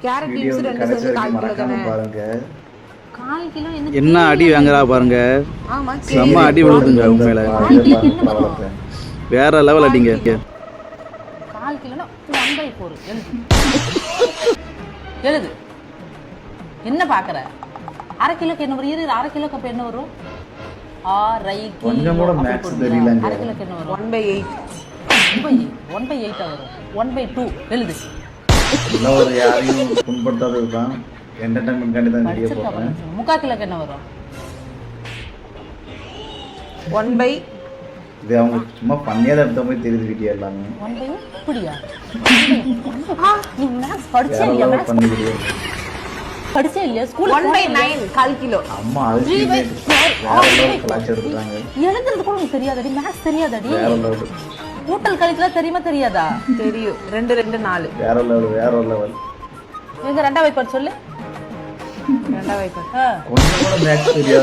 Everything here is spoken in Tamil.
கேரட் லீவ்ஸ் ரெண்டு சேர்ந்து 1/4 கிலோ தானே பாருங்க. 1/4 கிலோ என்ன அடி வாங்குறா பாருங்க. ஆமா செம்ம அடி விழுதுங்க உங்க மேல. வேற லெவல் அடிங்க. 1/4 கிலோனா 1/4 எழுது என்ன பாக்குற? 1/2 கிலோக்கு என்ன வரும்? 1/2 கிலோக்கு அப்ப என்ன வரும்? 6 கொஞ்சம் கூட மேக்ஸ் தெரியலங்க. 1/2 கிலோக்கு என்ன வரும்? 1/8 1/8 வரும். 1/2 எழுது. இதெல்லாம் ஒரு யாரையும் புண்படுத்தாதது தான். என்டர்டைன்மெண்ட் காண்டி தான் வீடியோ போடுறேன். 3/4 கிலோக்கு என்ன வரும்? 1/, இது அவங்க சும்மா பண்ணியாத எடுத்த மாதிரி தெரியுது வீடியோ எல்லாமே. 1/, இப்படியா? நீ மேக்ஸ் படிச்சே இல்லையா? மேக்ஸ் பண்ணி வீடியோ படிச்சே இல்லையா? School 1/9 1/4 kilo. அம்மா அது வேற லெவல் கிளாஸ் எடுத்துறாங்க. எழுதுறது கூட உங்களுக்கு தெரியாதடி? மேக்ஸ் தெரியாதடி? வேற லெவல். கூட்டல் கழித்தல் தெரியுமா தெரியாதா? தெரியும். 2 2 4 வேற லெவல். எங்க ரெண்டாவது பாட்டு சொல்லு. ரெண்டாவது பாட்டு கொஞ்சம் கூட மேக்ஸ் தெரியாது.